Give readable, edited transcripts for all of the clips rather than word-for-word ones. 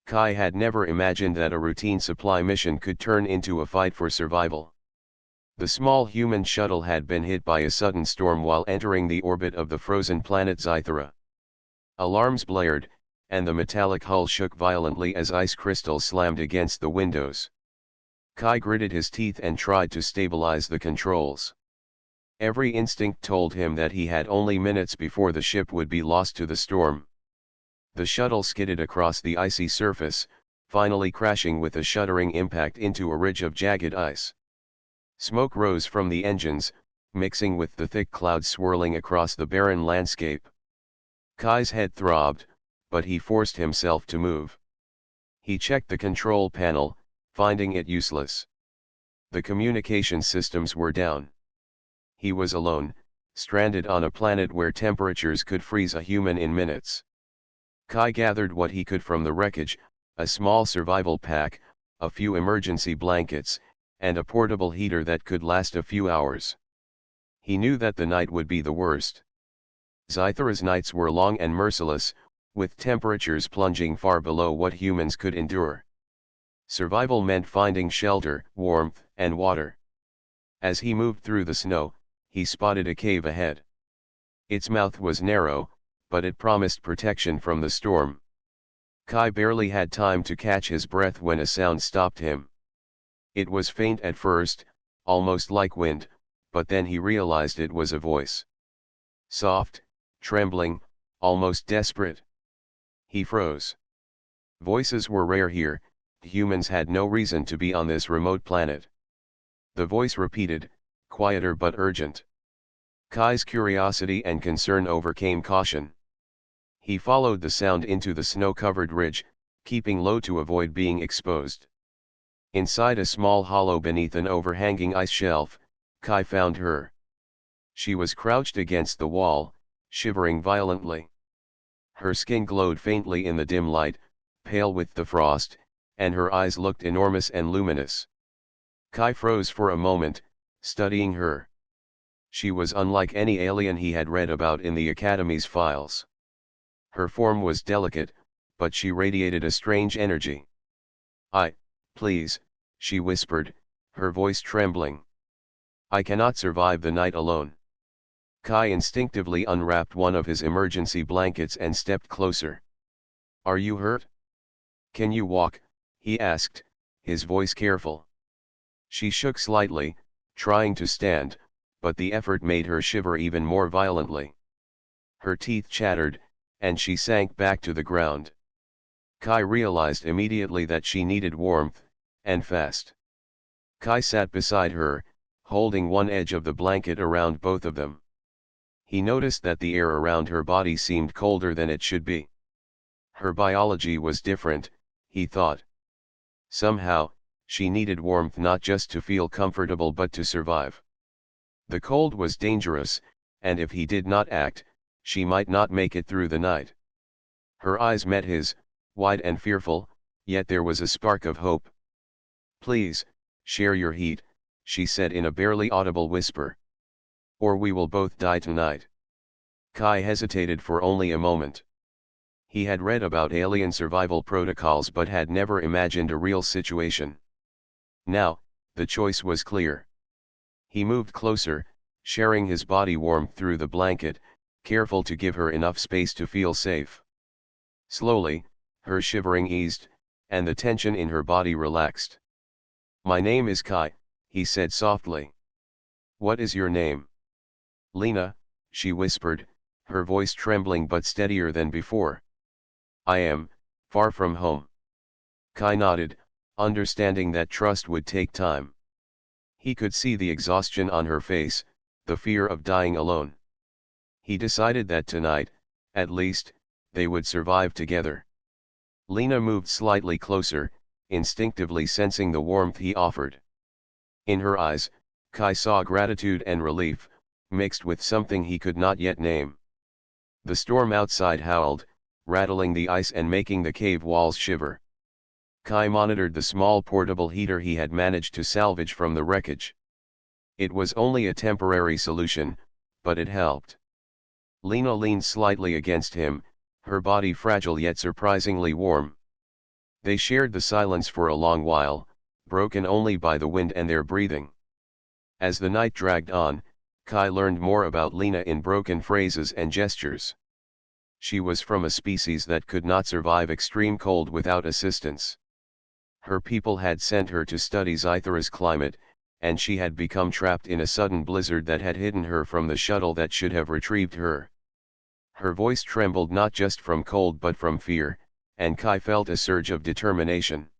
Kai had never imagined that a routine supply mission could turn into a fight for survival. The small human shuttle had been hit by a sudden storm while entering the orbit of the frozen planet Zythera. Alarms blared, and the metallic hull shook violently as ice crystals slammed against the windows. Kai gritted his teeth and tried to stabilize the controls. Every instinct told him that he had only minutes before the ship would be lost to the storm. The shuttle skidded across the icy surface, finally crashing with a shuddering impact into a ridge of jagged ice. Smoke rose from the engines, mixing with the thick clouds swirling across the barren landscape. Kai's head throbbed, but he forced himself to move. He checked the control panel, finding it useless. The communication systems were down. He was alone, stranded on a planet where temperatures could freeze a human in minutes. Kai gathered what he could from the wreckage, a small survival pack, a few emergency blankets, and a portable heater that could last a few hours. He knew that the night would be the worst. Zythera's nights were long and merciless, with temperatures plunging far below what humans could endure. Survival meant finding shelter, warmth, and water. As he moved through the snow, he spotted a cave ahead. Its mouth was narrow, but it promised protection from the storm. Kai barely had time to catch his breath when a sound stopped him. It was faint at first, almost like wind, but then he realized it was a voice. Soft, trembling, almost desperate. He froze. Voices were rare here, humans had no reason to be on this remote planet. The voice repeated, quieter but urgent. Kai's curiosity and concern overcame caution. He followed the sound into the snow-covered ridge, keeping low to avoid being exposed. Inside a small hollow beneath an overhanging ice shelf, Kai found her. She was crouched against the wall, shivering violently. Her skin glowed faintly in the dim light, pale with the frost, and her eyes looked enormous and luminous. Kai froze for a moment, studying her. She was unlike any alien he had read about in the Academy's files. Her form was delicate, but she radiated a strange energy. Please, she whispered, her voice trembling. I cannot survive the night alone. Kai instinctively unwrapped one of his emergency blankets and stepped closer. Are you hurt? Can you walk? He asked, his voice careful. She shook slightly, trying to stand, but the effort made her shiver even more violently. Her teeth chattered, and she sank back to the ground. Kai realized immediately that she needed warmth, and fast. Kai sat beside her, holding one edge of the blanket around both of them. He noticed that the air around her body seemed colder than it should be. Her biology was different, he thought. Somehow, she needed warmth not just to feel comfortable but to survive. The cold was dangerous, and if he did not act, she might not make it through the night. Her eyes met his, wide and fearful, yet there was a spark of hope. Please, share your heat, she said in a barely audible whisper. Or we will both die tonight. Kai hesitated for only a moment. He had read about alien survival protocols but had never imagined a real situation. Now, the choice was clear. He moved closer, sharing his body warmth through the blanket, careful to give her enough space to feel safe. Slowly, her shivering eased, and the tension in her body relaxed. My name is Kai, he said softly. What is your name? Lena, she whispered, her voice trembling but steadier than before. I am, far from home. Kai nodded, understanding that trust would take time. He could see the exhaustion on her face, the fear of dying alone. He decided that tonight, at least, they would survive together. Lena moved slightly closer, instinctively sensing the warmth he offered. In her eyes, Kai saw gratitude and relief, mixed with something he could not yet name. The storm outside howled, rattling the ice and making the cave walls shiver. Kai monitored the small portable heater he had managed to salvage from the wreckage. It was only a temporary solution, but it helped. Lena leaned slightly against him, her body fragile yet surprisingly warm. They shared the silence for a long while, broken only by the wind and their breathing. As the night dragged on, Kai learned more about Lena in broken phrases and gestures. She was from a species that could not survive extreme cold without assistance. Her people had sent her to study Zythera's climate, and she had become trapped in a sudden blizzard that had hidden her from the shuttle that should have retrieved her. Her voice trembled not just from cold but from fear, and Kai felt a surge of determination.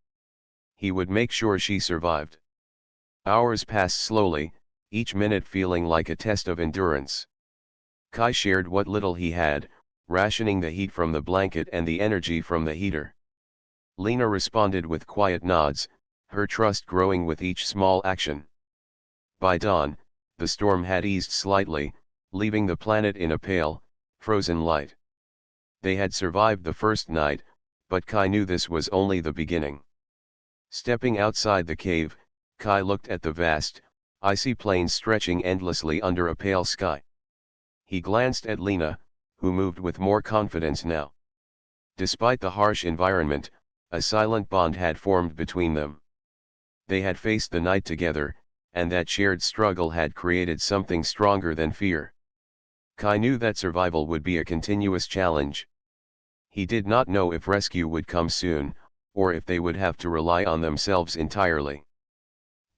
He would make sure she survived. Hours passed slowly, each minute feeling like a test of endurance. Kai shared what little he had, rationing the heat from the blanket and the energy from the heater. Lena responded with quiet nods, her trust growing with each small action. By dawn, the storm had eased slightly, leaving the planet in a pale, frozen light. They had survived the first night, but Kai knew this was only the beginning. Stepping outside the cave, Kai looked at the vast, icy plains stretching endlessly under a pale sky. He glanced at Lena, who moved with more confidence now. Despite the harsh environment, a silent bond had formed between them. They had faced the night together, and that shared struggle had created something stronger than fear. Kai knew that survival would be a continuous challenge. He did not know if rescue would come soon, or if they would have to rely on themselves entirely.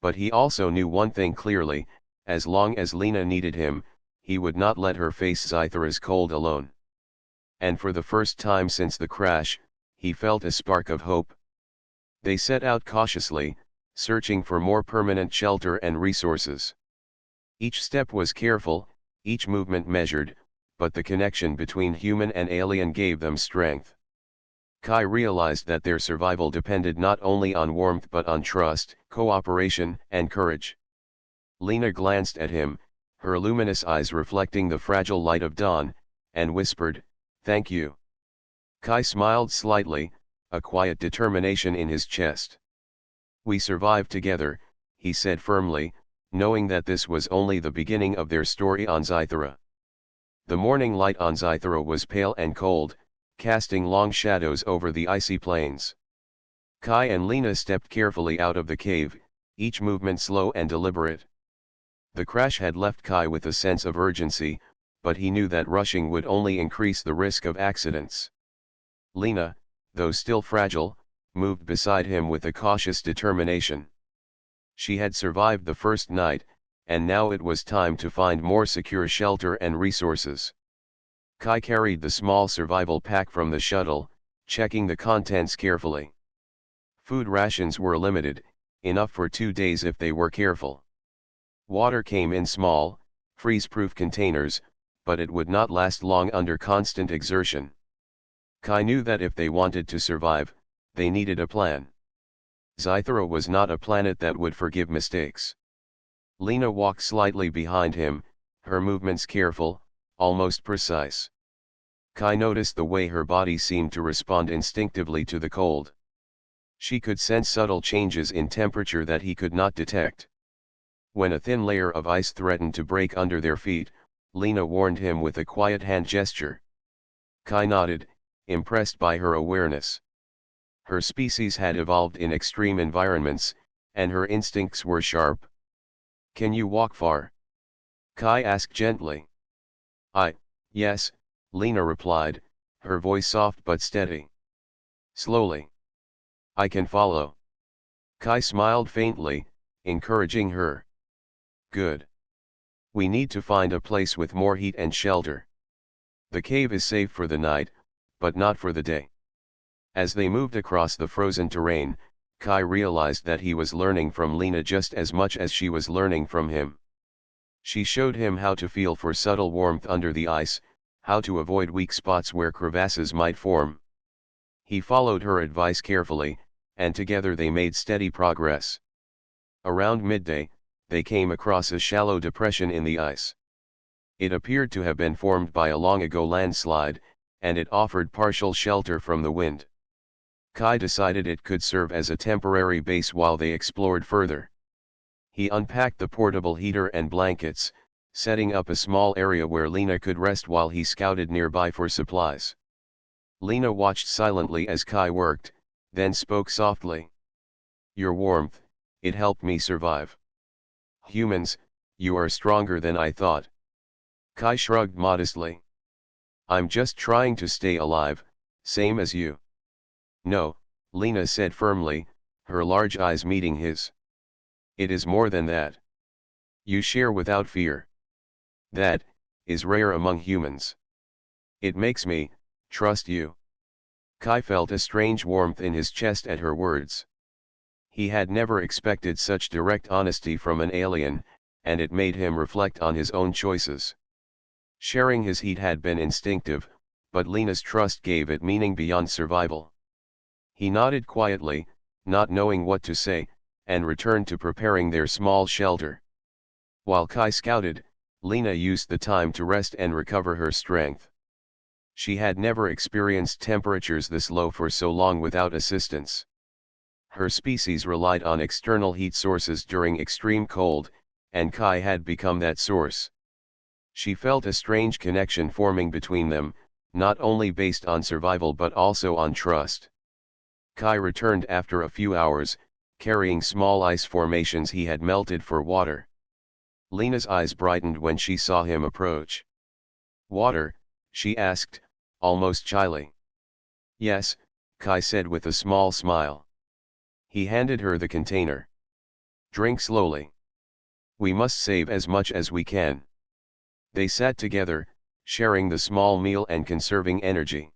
But he also knew one thing clearly: as long as Lena needed him, he would not let her face Zythera's cold alone. And for the first time since the crash, he felt a spark of hope. They set out cautiously, searching for more permanent shelter and resources. Each step was careful, each movement measured, but the connection between human and alien gave them strength. Kai realized that their survival depended not only on warmth but on trust, cooperation, and courage. Lena glanced at him, her luminous eyes reflecting the fragile light of dawn, and whispered, "Thank you." Kai smiled slightly, a quiet determination in his chest. "We survived together," he said firmly, knowing that this was only the beginning of their story on Zythera. The morning light on Zythera was pale and cold, casting long shadows over the icy plains. Kai and Lena stepped carefully out of the cave, each movement slow and deliberate. The crash had left Kai with a sense of urgency, but he knew that rushing would only increase the risk of accidents. Lena, though still fragile, moved beside him with a cautious determination. She had survived the first night, and now it was time to find more secure shelter and resources. Kai carried the small survival pack from the shuttle, checking the contents carefully. Food rations were limited, enough for 2 days if they were careful. Water came in small, freeze-proof containers, but it would not last long under constant exertion. Kai knew that if they wanted to survive, they needed a plan. Zythera was not a planet that would forgive mistakes. Lena walked slightly behind him, her movements careful, almost precise. Kai noticed the way her body seemed to respond instinctively to the cold. She could sense subtle changes in temperature that he could not detect. When a thin layer of ice threatened to break under their feet, Lena warned him with a quiet hand gesture. Kai nodded, impressed by her awareness. Her species had evolved in extreme environments, and her instincts were sharp. "Can you walk far?" Kai asked gently. Yes," Lena replied, her voice soft but steady. "Slowly. I can follow." Kai smiled faintly, encouraging her. "Good. We need to find a place with more heat and shelter. The cave is safe for the night, but not for the day." As they moved across the frozen terrain, Kai realized that he was learning from Lena just as much as she was learning from him. She showed him how to feel for subtle warmth under the ice, how to avoid weak spots where crevasses might form. He followed her advice carefully, and together they made steady progress. Around midday, they came across a shallow depression in the ice. It appeared to have been formed by a long-ago landslide, and it offered partial shelter from the wind. Kai decided it could serve as a temporary base while they explored further. He unpacked the portable heater and blankets, setting up a small area where Lena could rest while he scouted nearby for supplies. Lena watched silently as Kai worked, then spoke softly. Your warmth, it helped me survive. Humans, you are stronger than I thought. Kai shrugged modestly. I'm just trying to stay alive, same as you. No, Lena said firmly, her large eyes meeting his. It is more than that. You share without fear. That is rare among humans. It makes me trust you. Kai felt a strange warmth in his chest at her words. He had never expected such direct honesty from an alien, and it made him reflect on his own choices. Sharing his heat had been instinctive, but Lena's trust gave it meaning beyond survival. He nodded quietly, not knowing what to say, and returned to preparing their small shelter. While Kai scouted, Lena used the time to rest and recover her strength. She had never experienced temperatures this low for so long without assistance. Her species relied on external heat sources during extreme cold, and Kai had become that source. She felt a strange connection forming between them, not only based on survival but also on trust. Kai returned after a few hours, carrying small ice formations he had melted for water. Lena's eyes brightened when she saw him approach. Water? She asked, almost shyly. Yes, Kai said with a small smile. He handed her the container. Drink slowly. We must save as much as we can. They sat together, sharing the small meal and conserving energy.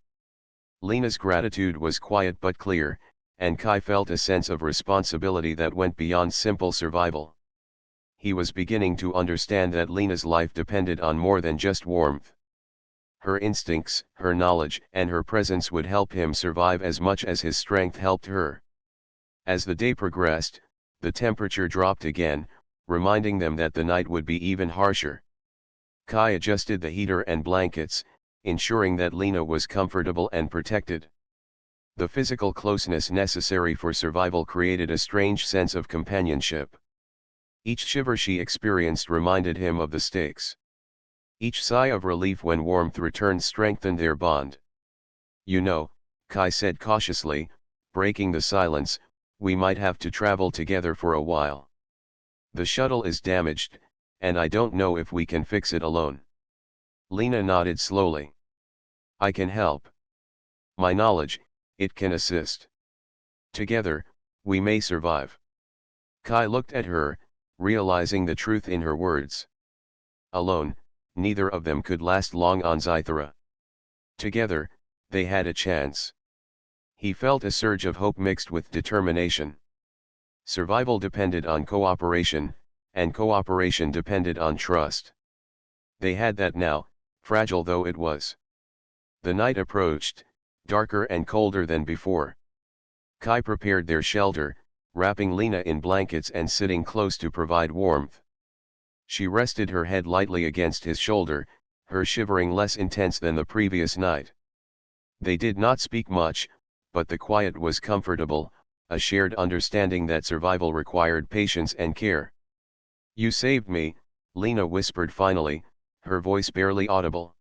Lena's gratitude was quiet but clear, and Kai felt a sense of responsibility that went beyond simple survival. He was beginning to understand that Lena's life depended on more than just warmth. Her instincts, her knowledge, and her presence would help him survive as much as his strength helped her. As the day progressed, the temperature dropped again, reminding them that the night would be even harsher. Kai adjusted the heater and blankets, ensuring that Lena was comfortable and protected. The physical closeness necessary for survival created a strange sense of companionship. Each shiver she experienced reminded him of the stakes. Each sigh of relief when warmth returned strengthened their bond. You know, Kai said cautiously, breaking the silence, we might have to travel together for a while. The shuttle is damaged, and I don't know if we can fix it alone. Lena nodded slowly. I can help. My knowledge, it can assist. Together, we may survive. Kai looked at her, realizing the truth in her words. Alone, neither of them could last long on Zythera. Together, they had a chance. He felt a surge of hope mixed with determination. Survival depended on cooperation, and cooperation depended on trust. They had that now, fragile though it was. The night approached, darker and colder than before. Kai prepared their shelter, wrapping Lena in blankets and sitting close to provide warmth. She rested her head lightly against his shoulder, her shivering less intense than the previous night. They did not speak much, but the quiet was comfortable, a shared understanding that survival required patience and care. You saved me, Lena whispered finally, her voice barely audible.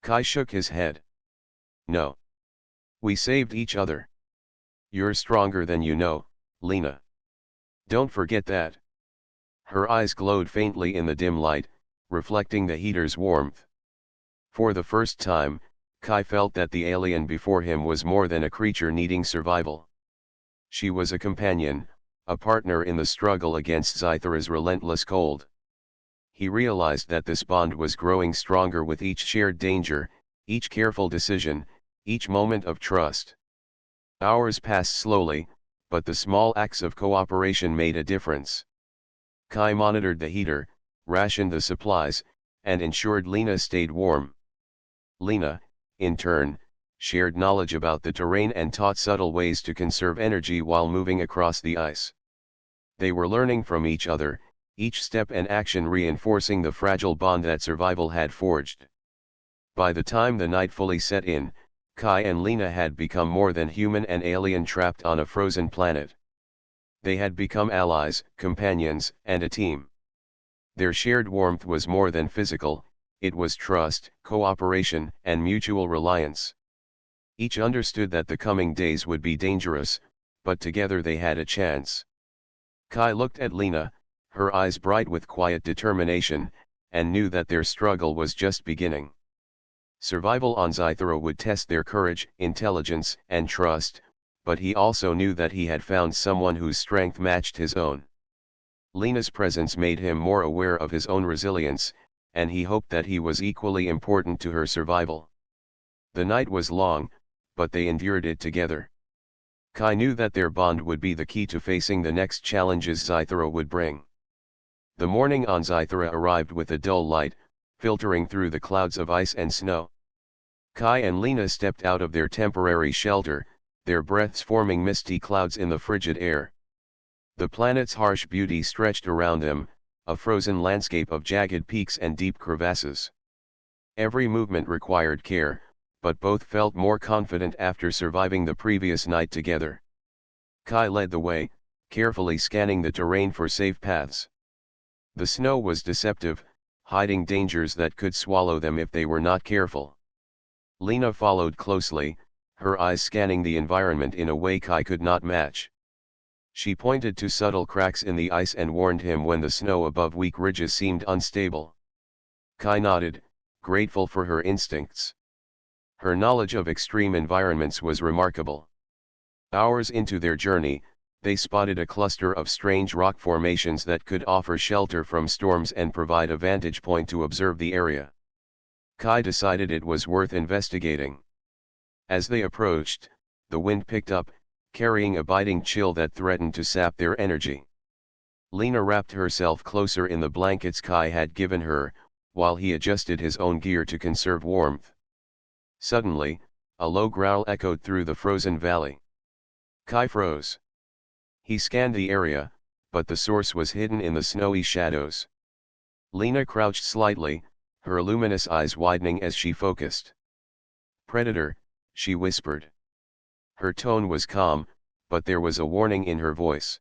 Kai shook his head. No. We saved each other. You're stronger than you know, Lena. Don't forget that. Her eyes glowed faintly in the dim light, reflecting the heater's warmth. For the first time, Kai felt that the alien before him was more than a creature needing survival. She was a companion, a partner in the struggle against Zythera's relentless cold. He realized that this bond was growing stronger with each shared danger, each careful decision, each moment of trust. Hours passed slowly, but the small acts of cooperation made a difference. Kai monitored the heater, rationed the supplies, and ensured Lena stayed warm. Lena, in turn, shared knowledge about the terrain and taught subtle ways to conserve energy while moving across the ice. They were learning from each other, each step and action reinforcing the fragile bond that survival had forged. By the time the night fully set in, Kai and Lena had become more than human and alien trapped on a frozen planet. They had become allies, companions, and a team. Their shared warmth was more than physical, it was trust, cooperation, and mutual reliance. Each understood that the coming days would be dangerous, but together they had a chance. Kai looked at Lena, her eyes bright with quiet determination, and knew that their struggle was just beginning. Survival on Zythera would test their courage, intelligence, and trust, but he also knew that he had found someone whose strength matched his own. Lena's presence made him more aware of his own resilience, and he hoped that he was equally important to her survival. The night was long, but they endured it together. Kai knew that their bond would be the key to facing the next challenges Zythera would bring. The morning on Zythera arrived with a dull light, filtering through the clouds of ice and snow. Kai and Lena stepped out of their temporary shelter, their breaths forming misty clouds in the frigid air. The planet's harsh beauty stretched around them, a frozen landscape of jagged peaks and deep crevasses. Every movement required care, but both felt more confident after surviving the previous night together. Kai led the way, carefully scanning the terrain for safe paths. The snow was deceptive, hiding dangers that could swallow them if they were not careful. Lena followed closely, her eyes scanning the environment in a way Kai could not match. She pointed to subtle cracks in the ice and warned him when the snow above weak ridges seemed unstable. Kai nodded, grateful for her instincts. Her knowledge of extreme environments was remarkable. Hours into their journey, they spotted a cluster of strange rock formations that could offer shelter from storms and provide a vantage point to observe the area. Kai decided it was worth investigating. As they approached, the wind picked up, carrying a biting chill that threatened to sap their energy. Lena wrapped herself closer in the blankets Kai had given her, while he adjusted his own gear to conserve warmth. Suddenly, a low growl echoed through the frozen valley. Kai froze. He scanned the area, but the source was hidden in the snowy shadows. Lena crouched slightly, her luminous eyes widening as she focused. "Predator," she whispered. Her tone was calm, but there was a warning in her voice.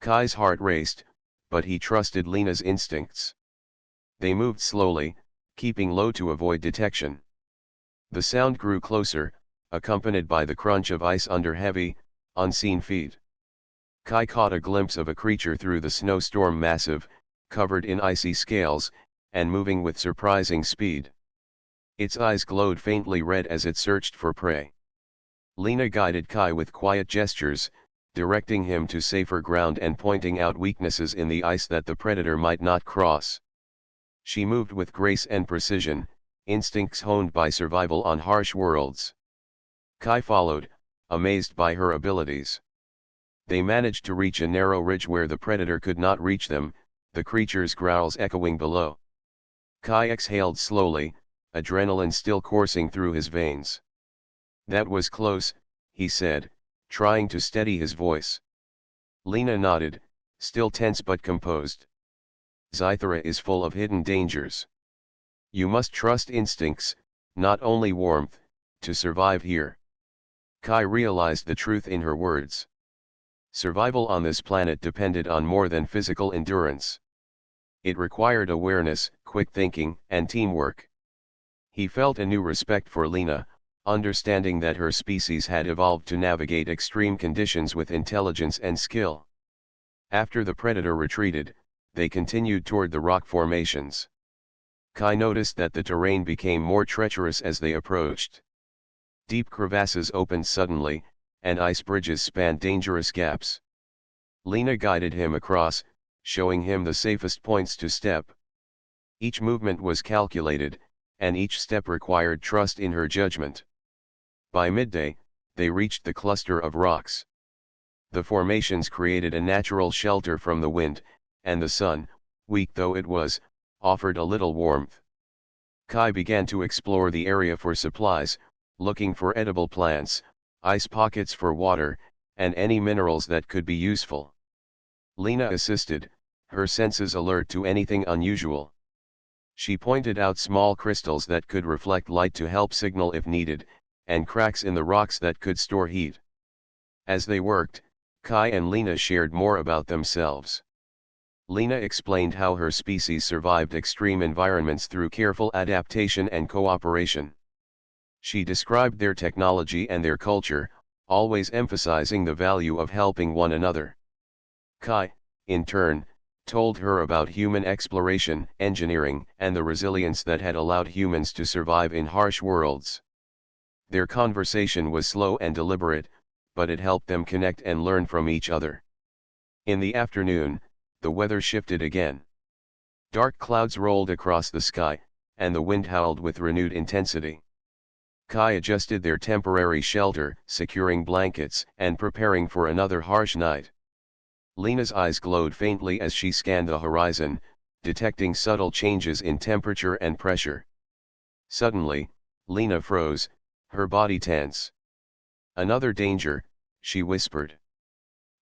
Kai's heart raced, but he trusted Lena's instincts. They moved slowly, keeping low to avoid detection. The sound grew closer, accompanied by the crunch of ice under heavy, unseen feet. Kai caught a glimpse of a creature through the snowstorm, massive, covered in icy scales, and moving with surprising speed. Its eyes glowed faintly red as it searched for prey. Lena guided Kai with quiet gestures, directing him to safer ground and pointing out weaknesses in the ice that the predator might not cross. She moved with grace and precision, instincts honed by survival on harsh worlds. Kai followed, amazed by her abilities. They managed to reach a narrow ridge where the predator could not reach them, the creature's growls echoing below. Kai exhaled slowly, adrenaline still coursing through his veins. "That was close," he said, trying to steady his voice. Lena nodded, still tense but composed. "Zythera is full of hidden dangers. You must trust instincts, not only warmth, to survive here." Kai realized the truth in her words. Survival on this planet depended on more than physical endurance. It required awareness, quick thinking, and teamwork. He felt a new respect for Lena, understanding that her species had evolved to navigate extreme conditions with intelligence and skill. After the predator retreated, they continued toward the rock formations. Kai noticed that the terrain became more treacherous as they approached. Deep crevasses opened suddenly, and ice bridges spanned dangerous gaps. Lena guided him across, showing him the safest points to step. Each movement was calculated, and each step required trust in her judgment. By midday, they reached the cluster of rocks. The formations created a natural shelter from the wind, and the sun, weak though it was, offered a little warmth. Kai began to explore the area for supplies, looking for edible plants, ice pockets for water, and any minerals that could be useful. Lena assisted, her senses alert to anything unusual. She pointed out small crystals that could reflect light to help signal if needed, and cracks in the rocks that could store heat. As they worked, Kai and Lena shared more about themselves. Lena explained how her species survived extreme environments through careful adaptation and cooperation. She described their technology and their culture, always emphasizing the value of helping one another. Kai, in turn, told her about human exploration, engineering, and the resilience that had allowed humans to survive in harsh worlds. Their conversation was slow and deliberate, but it helped them connect and learn from each other. In the afternoon, the weather shifted again. Dark clouds rolled across the sky, and the wind howled with renewed intensity. Kai adjusted their temporary shelter, securing blankets and preparing for another harsh night. Lena's eyes glowed faintly as she scanned the horizon, detecting subtle changes in temperature and pressure. Suddenly, Lena froze, her body tense. "Another danger," she whispered.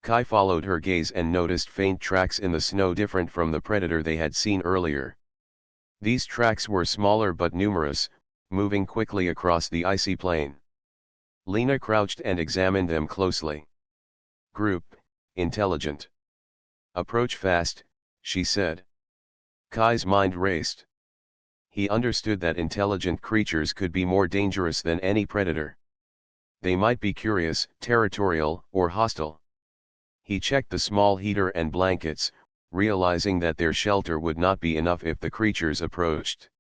Kai followed her gaze and noticed faint tracks in the snow different from the predator they had seen earlier. These tracks were smaller but numerous, moving quickly across the icy plain. Lena crouched and examined them closely. "Group, intelligent. Approach fast," she said. Kai's mind raced. He understood that intelligent creatures could be more dangerous than any predator. They might be curious, territorial, or hostile. He checked the small heater and blankets, realizing that their shelter would not be enough if the creatures approached.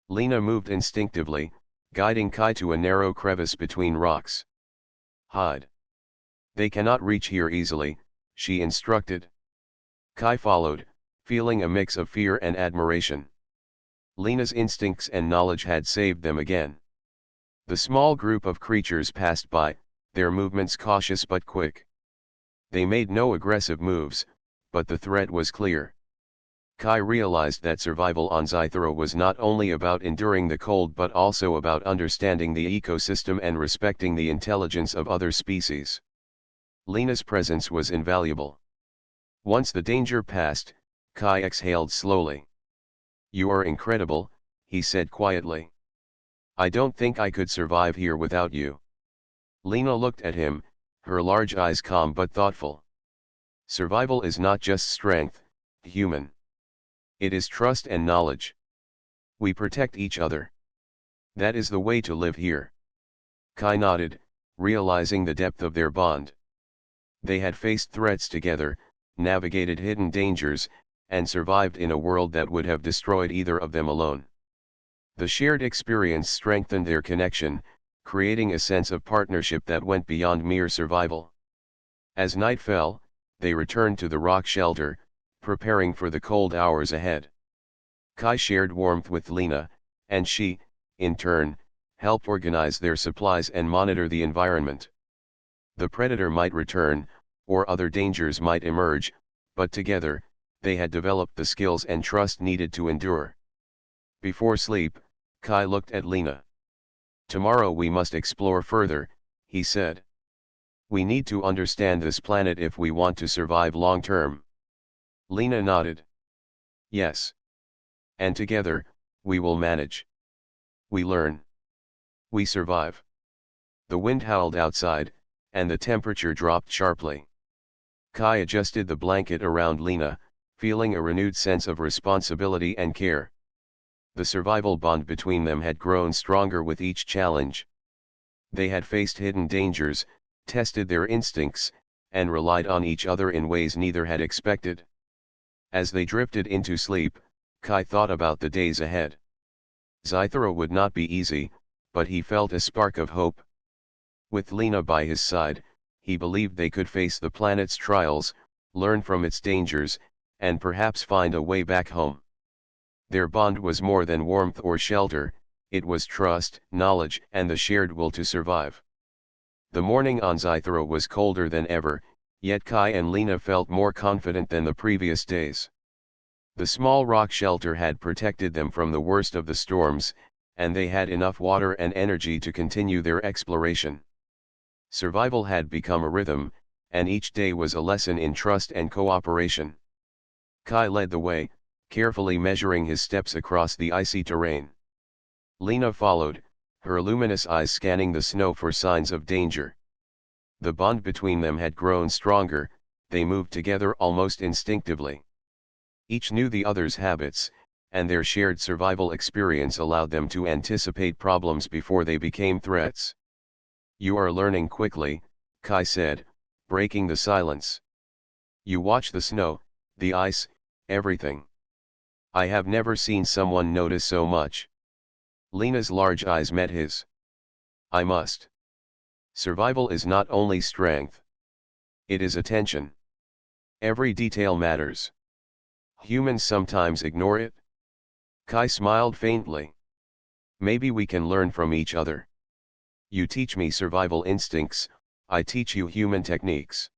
Lena moved instinctively, guiding Kai to a narrow crevice between rocks. "Hide. They cannot reach here easily," she instructed. Kai followed, feeling a mix of fear and admiration. Lena's instincts and knowledge had saved them again. The small group of creatures passed by, their movements cautious but quick. They made no aggressive moves, but the threat was clear. Kai realized that survival on Zythera was not only about enduring the cold but also about understanding the ecosystem and respecting the intelligence of other species. Lena's presence was invaluable. Once the danger passed, Kai exhaled slowly. "You are incredible," he said quietly. "I don't think I could survive here without you." Lena looked at him, her large eyes calm but thoughtful. "Survival is not just strength, human. It is trust and knowledge. We protect each other. That is the way to live here." Kai nodded, realizing the depth of their bond. They had faced threats together, navigated hidden dangers, and survived in a world that would have destroyed either of them alone. The shared experience strengthened their connection, creating a sense of partnership that went beyond mere survival. As night fell, they returned to the rock shelter, preparing for the cold hours ahead. Kai shared warmth with Lena, and she, in turn, helped organize their supplies and monitor the environment. The predator might return, or other dangers might emerge, but together, they had developed the skills and trust needed to endure. Before sleep, Kai looked at Lena. "Tomorrow we must explore further," he said. "We need to understand this planet if we want to survive long term." Lena nodded. "Yes. And together, we will manage. We learn. We survive." The wind howled outside, and the temperature dropped sharply. Kai adjusted the blanket around Lena, feeling a renewed sense of responsibility and care. The survival bond between them had grown stronger with each challenge. They had faced hidden dangers, tested their instincts, and relied on each other in ways neither had expected. As they drifted into sleep, Kai thought about the days ahead. Zythera would not be easy, but he felt a spark of hope. With Lena by his side, he believed they could face the planet's trials, learn from its dangers, and perhaps find a way back home. Their bond was more than warmth or shelter, it was trust, knowledge, and the shared will to survive. The morning on Zythera was colder than ever, yet Kai and Lena felt more confident than the previous days. The small rock shelter had protected them from the worst of the storms, and they had enough water and energy to continue their exploration. Survival had become a rhythm, and each day was a lesson in trust and cooperation. Kai led the way, carefully measuring his steps across the icy terrain. Lena followed, her luminous eyes scanning the snow for signs of danger. The bond between them had grown stronger, they moved together almost instinctively. Each knew the other's habits, and their shared survival experience allowed them to anticipate problems before they became threats. "You are learning quickly," Kai said, breaking the silence. "You watch the snow, the ice, everything. I have never seen someone notice so much." Lena's large eyes met his. "I must. Survival is not only strength. It is attention. Every detail matters. Humans sometimes ignore it." Kai smiled faintly. "Maybe we can learn from each other. You teach me survival instincts, I teach you human techniques."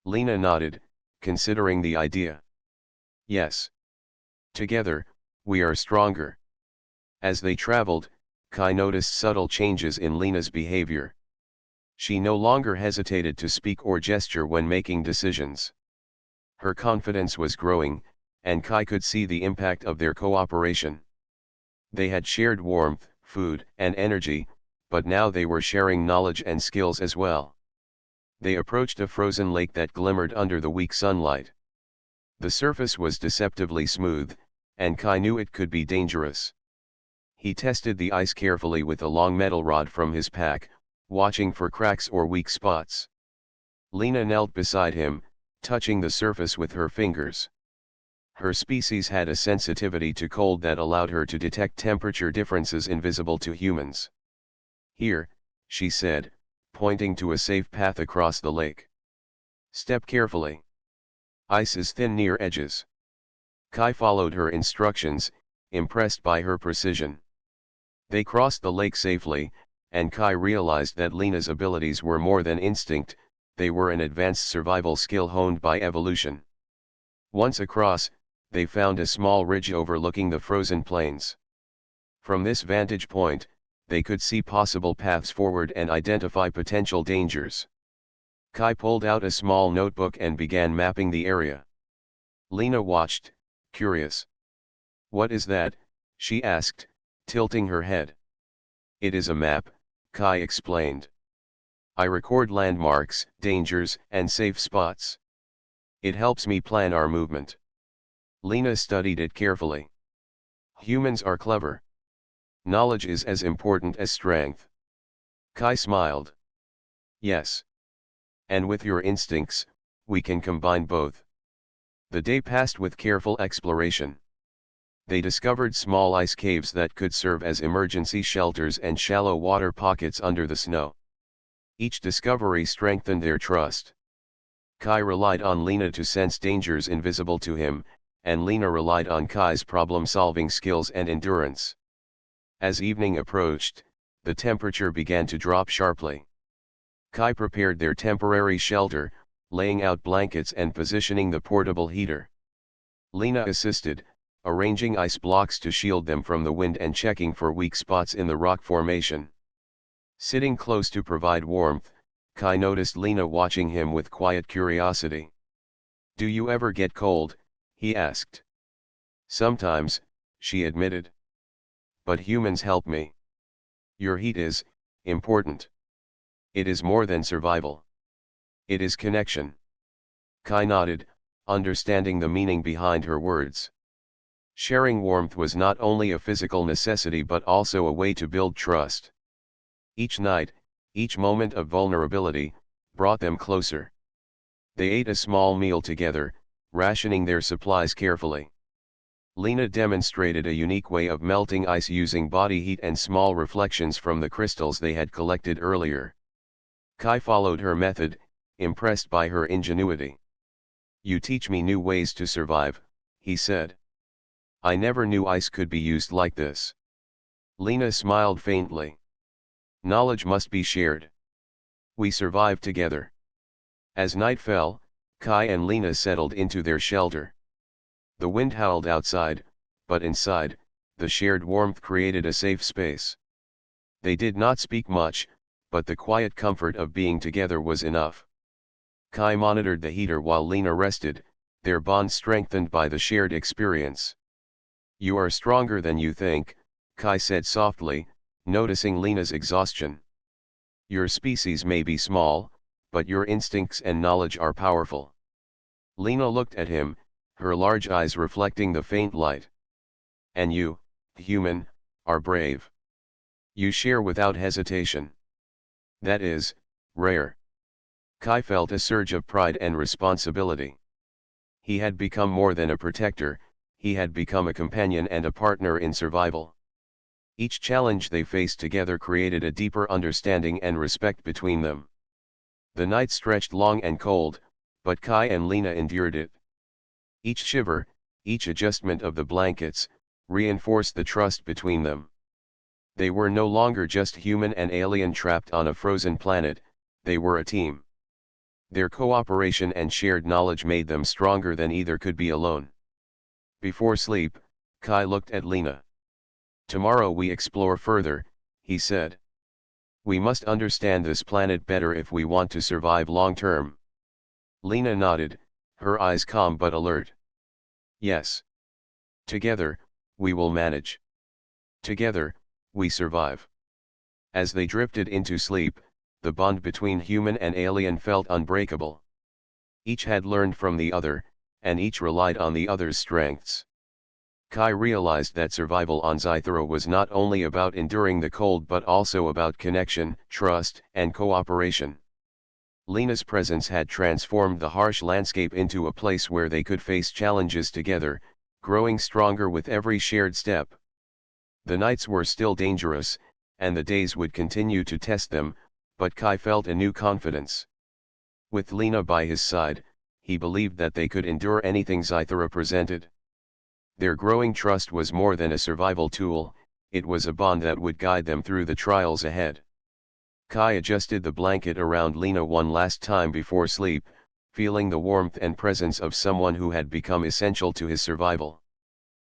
Lena nodded, considering the idea. "Yes. Together, we are stronger." As they traveled, Kai noticed subtle changes in Lena's behavior. She no longer hesitated to speak or gesture when making decisions. Her confidence was growing, and Kai could see the impact of their cooperation. They had shared warmth, food, and energy, but now they were sharing knowledge and skills as well. They approached a frozen lake that glimmered under the weak sunlight. The surface was deceptively smooth, and Kai knew it could be dangerous. He tested the ice carefully with a long metal rod from his pack, watching for cracks or weak spots. Lena knelt beside him, touching the surface with her fingers. Her species had a sensitivity to cold that allowed her to detect temperature differences invisible to humans. "Here," she said, pointing to a safe path across the lake. "Step carefully. Ice is thin near edges." Kai followed her instructions, impressed by her precision. They crossed the lake safely, and Kai realized that Lena's abilities were more than instinct, they were an advanced survival skill honed by evolution. Once across, they found a small ridge overlooking the frozen plains. From this vantage point, they could see possible paths forward and identify potential dangers. Kai pulled out a small notebook and began mapping the area. Lena watched, curious. "What is that?" she asked, tilting her head. "It is a map," Kai explained. "I record landmarks, dangers, and safe spots. It helps me plan our movement." Lena studied it carefully. "Humans are clever. Knowledge is as important as strength." Kai smiled. "Yes. And with your instincts, we can combine both." The day passed with careful exploration. They discovered small ice caves that could serve as emergency shelters and shallow water pockets under the snow. Each discovery strengthened their trust. Kai relied on Lena to sense dangers invisible to him, and Lena relied on Kai's problem-solving skills and endurance. As evening approached, the temperature began to drop sharply. Kai prepared their temporary shelter, laying out blankets and positioning the portable heater. Lena assisted, arranging ice blocks to shield them from the wind and checking for weak spots in the rock formation. Sitting close to provide warmth, Kai noticed Lena watching him with quiet curiosity. "Do you ever get cold?" he asked. "Sometimes," she admitted. "But humans help me. Your heat is important. It is more than survival. It is connection." Kai nodded, understanding the meaning behind her words. Sharing warmth was not only a physical necessity but also a way to build trust. Each night, each moment of vulnerability, brought them closer. They ate a small meal together, rationing their supplies carefully. Lena demonstrated a unique way of melting ice using body heat and small reflections from the crystals they had collected earlier. Kai followed her method, impressed by her ingenuity. "You teach me new ways to survive," he said. "I never knew ice could be used like this." Lena smiled faintly. "Knowledge must be shared. We survived together." As night fell, Kai and Lena settled into their shelter. The wind howled outside, but inside, the shared warmth created a safe space. They did not speak much, but the quiet comfort of being together was enough. Kai monitored the heater while Lena rested, their bond strengthened by the shared experience. "You are stronger than you think," Kai said softly, noticing Lena's exhaustion. "Your species may be small, but your instincts and knowledge are powerful." Lena looked at him, her large eyes reflecting the faint light. And you, human, are brave. You share without hesitation. That is, rare. Kai felt a surge of pride and responsibility. He had become more than a protector, he had become a companion and a partner in survival. Each challenge they faced together created a deeper understanding and respect between them. The night stretched long and cold, but Kai and Lena endured it. Each shiver, each adjustment of the blankets, reinforced the trust between them. They were no longer just human and alien trapped on a frozen planet, they were a team. Their cooperation and shared knowledge made them stronger than either could be alone. Before sleep, Kai looked at Lena. "Tomorrow we explore further," he said. "We must understand this planet better if we want to survive long term." Lena nodded, her eyes calm but alert. "Yes. Together, we will manage. Together, we survive." As they drifted into sleep, the bond between human and alien felt unbreakable. Each had learned from the other, and each relied on the other's strengths. Kai realized that survival on Zythera was not only about enduring the cold but also about connection, trust, and cooperation. Lena's presence had transformed the harsh landscape into a place where they could face challenges together, growing stronger with every shared step. The nights were still dangerous, and the days would continue to test them, but Kai felt a new confidence. With Lena by his side, he believed that they could endure anything Zythera presented. Their growing trust was more than a survival tool, it was a bond that would guide them through the trials ahead. Kai adjusted the blanket around Lena one last time before sleep, feeling the warmth and presence of someone who had become essential to his survival.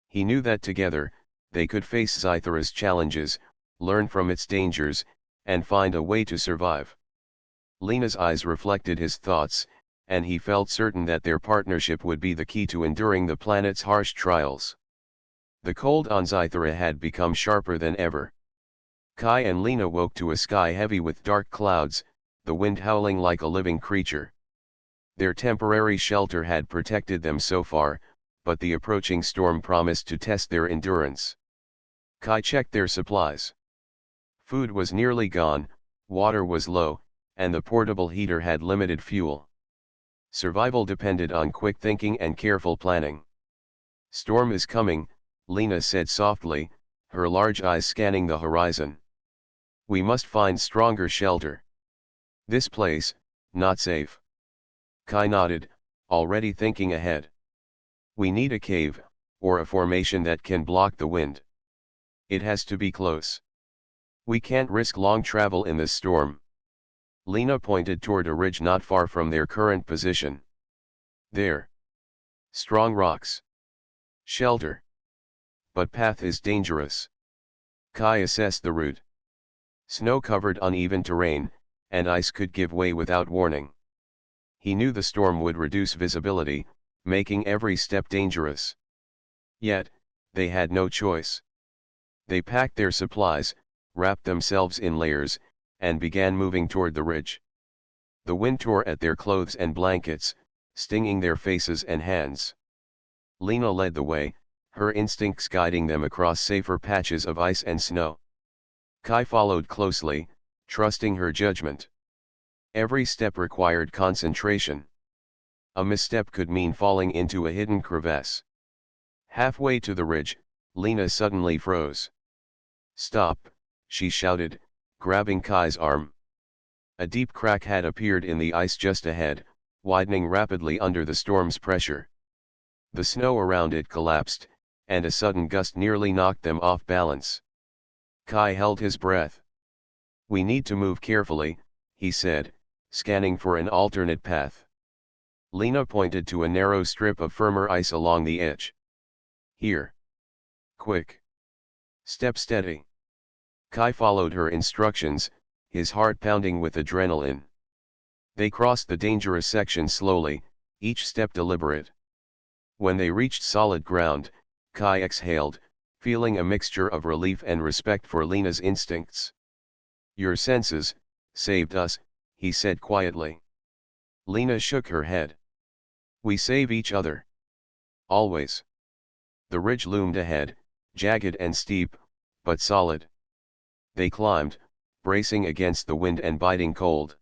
He knew that together, they could face Zythera's challenges, learn from its dangers, and find a way to survive. Lena's eyes reflected his thoughts, and he felt certain that their partnership would be the key to enduring the planet's harsh trials. The cold on Zythera had become sharper than ever. Kai and Lena woke to a sky heavy with dark clouds, the wind howling like a living creature. Their temporary shelter had protected them so far, but the approaching storm promised to test their endurance. Kai checked their supplies. Food was nearly gone, water was low, and the portable heater had limited fuel. Survival depended on quick thinking and careful planning. "Storm is coming," Lena said softly, her large eyes scanning the horizon. "We must find stronger shelter. This place, not safe." Kai nodded, already thinking ahead. "We need a cave, or a formation that can block the wind. It has to be close. We can't risk long travel in this storm." Lena pointed toward a ridge not far from their current position. "There. Strong rocks. Shelter. But path is dangerous." Kai assessed the route. Snow-covered uneven terrain, and ice could give way without warning. He knew the storm would reduce visibility, making every step dangerous. Yet, they had no choice. They packed their supplies, wrapped themselves in layers, and began moving toward the ridge. The wind tore at their clothes and blankets, stinging their faces and hands. Lena led the way, her instincts guiding them across safer patches of ice and snow. Kai followed closely, trusting her judgment. Every step required concentration. A misstep could mean falling into a hidden crevasse. Halfway to the ridge, Lena suddenly froze. "Stop," she shouted, grabbing Kai's arm. A deep crack had appeared in the ice just ahead, widening rapidly under the storm's pressure. The snow around it collapsed, and a sudden gust nearly knocked them off balance. Kai held his breath. "We need to move carefully," he said, scanning for an alternate path. Lena pointed to a narrow strip of firmer ice along the edge. "Here. Quick. Step steady." Kai followed her instructions, his heart pounding with adrenaline. They crossed the dangerous section slowly, each step deliberate. When they reached solid ground, Kai exhaled, feeling a mixture of relief and respect for Lena's instincts. "Your senses saved us," he said quietly. Lena shook her head. "We save each other. Always." The ridge loomed ahead, jagged and steep, but solid. They climbed, bracing against the wind and biting cold.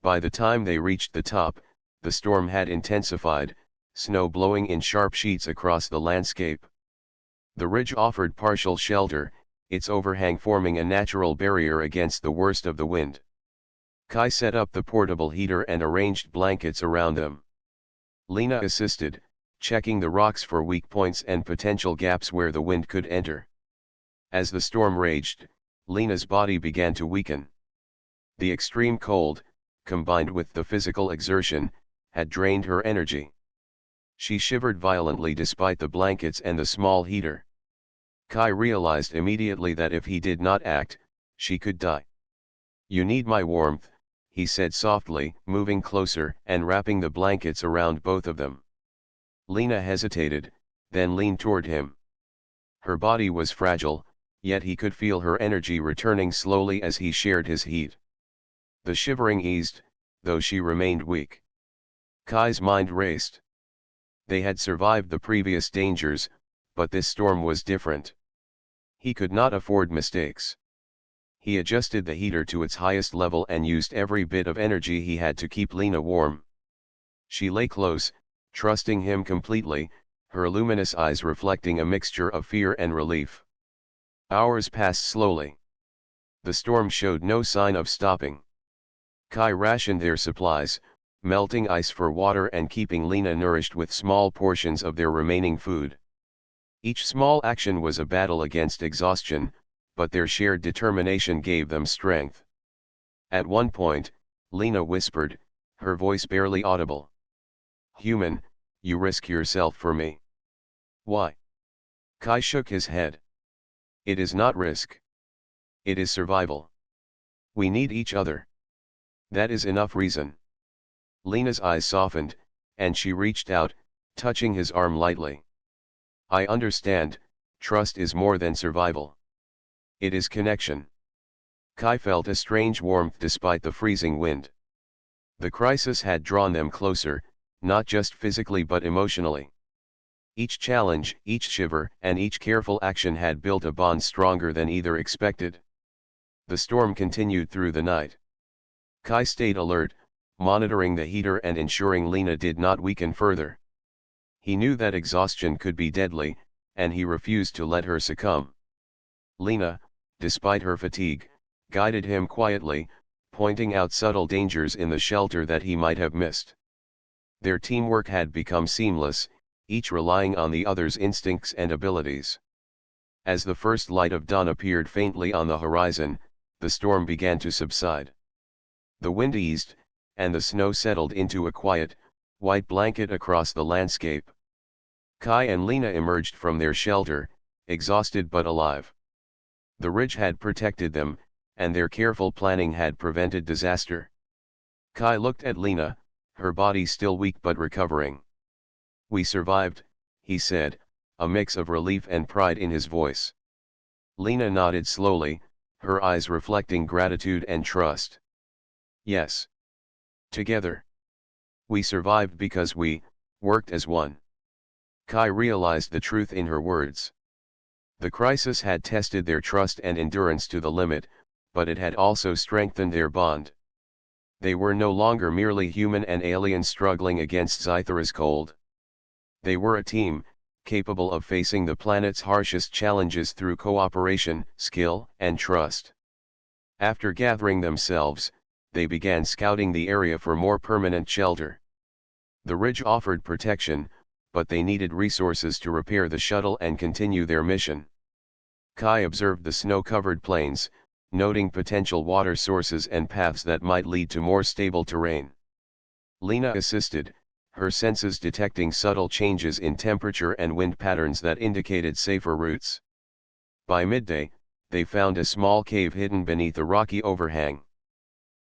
By the time they reached the top, the storm had intensified, snow blowing in sharp sheets across the landscape. The ridge offered partial shelter, its overhang forming a natural barrier against the worst of the wind. Kai set up the portable heater and arranged blankets around them. Lena assisted, checking the rocks for weak points and potential gaps where the wind could enter. As the storm raged, Lena's body began to weaken. The extreme cold, combined with the physical exertion, had drained her energy. She shivered violently despite the blankets and the small heater. Kai realized immediately that if he did not act, she could die. "You need my warmth," he said softly, moving closer and wrapping the blankets around both of them. Lena hesitated, then leaned toward him. Her body was fragile, yet he could feel her energy returning slowly as he shared his heat. The shivering eased, though she remained weak. Kai's mind raced. They had survived the previous dangers, but this storm was different. He could not afford mistakes. He adjusted the heater to its highest level and used every bit of energy he had to keep Lena warm. She lay close, trusting him completely, her luminous eyes reflecting a mixture of fear and relief. Hours passed slowly. The storm showed no sign of stopping. Kai rationed their supplies, melting ice for water and keeping Lena nourished with small portions of their remaining food. Each small action was a battle against exhaustion, but their shared determination gave them strength. At one point, Lena whispered, her voice barely audible. "Human, you risk yourself for me." "Why?" Kai shook his head. "It is not risk. It is survival. We need each other. That is enough reason." Lena's eyes softened, and she reached out, touching his arm lightly. "I understand, trust is more than survival. It is connection." Kai felt a strange warmth despite the freezing wind. The crisis had drawn them closer, not just physically but emotionally. Each challenge, each shiver, and each careful action had built a bond stronger than either expected. The storm continued through the night. Kai stayed alert, monitoring the heater and ensuring Lena did not weaken further. He knew that exhaustion could be deadly, and he refused to let her succumb. Lena, despite her fatigue, guided him quietly, pointing out subtle dangers in the shelter that he might have missed. Their teamwork had become seamless, each relying on the other's instincts and abilities. As the first light of dawn appeared faintly on the horizon, the storm began to subside. The wind eased, and the snow settled into a quiet, white blanket across the landscape. Kai and Lena emerged from their shelter, exhausted but alive. The ridge had protected them, and their careful planning had prevented disaster. Kai looked at Lena, her body still weak but recovering. "We survived," he said, a mix of relief and pride in his voice. Lena nodded slowly, her eyes reflecting gratitude and trust. "Yes. Together. We survived because we worked as one." Kai realized the truth in her words. The crisis had tested their trust and endurance to the limit, but it had also strengthened their bond. They were no longer merely human and aliens struggling against Zythera's cold. They were a team, capable of facing the planet's harshest challenges through cooperation, skill, and trust. After gathering themselves, they began scouting the area for more permanent shelter. The ridge offered protection, but they needed resources to repair the shuttle and continue their mission. Kai observed the snow-covered plains, noting potential water sources and paths that might lead to more stable terrain. Lena assisted, her senses detecting subtle changes in temperature and wind patterns that indicated safer routes. By midday, they found a small cave hidden beneath a rocky overhang.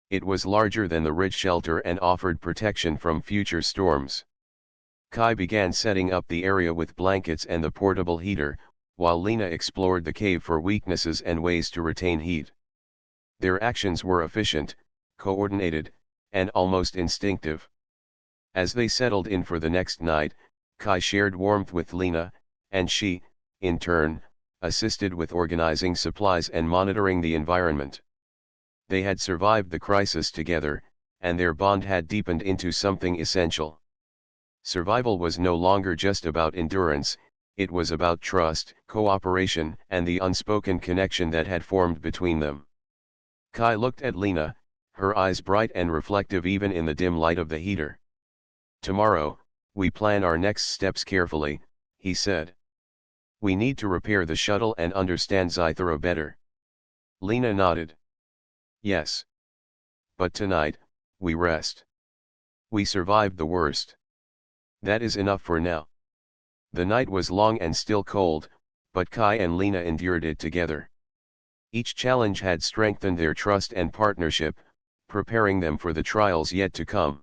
It was larger than the ridge shelter and offered protection from future storms. Kai began setting up the area with blankets and the portable heater, while Lena explored the cave for weaknesses and ways to retain heat. Their actions were efficient, coordinated, and almost instinctive. As they settled in for the next night, Kai shared warmth with Lena, and she, in turn, assisted with organizing supplies and monitoring the environment. They had survived the crisis together, and their bond had deepened into something essential. Survival was no longer just about endurance, it was about trust, cooperation, and the unspoken connection that had formed between them. Kai looked at Lena, her eyes bright and reflective even in the dim light of the heater. "Tomorrow, we plan our next steps carefully," he said. "We need to repair the shuttle and understand Zythera better." Lena nodded. "Yes. But tonight, we rest. We survived the worst. That is enough for now." The night was long and still cold, but Kai and Lena endured it together. Each challenge had strengthened their trust and partnership, preparing them for the trials yet to come.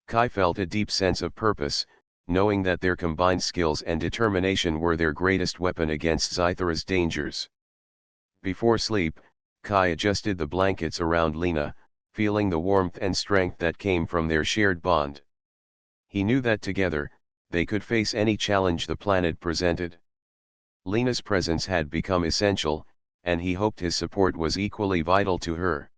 Kai felt a deep sense of purpose, knowing that their combined skills and determination were their greatest weapon against Zythera's dangers. Before sleep, Kai adjusted the blankets around Lena, feeling the warmth and strength that came from their shared bond. He knew that together, they could face any challenge the planet presented. Lena's presence had become essential, and he hoped his support was equally vital to her.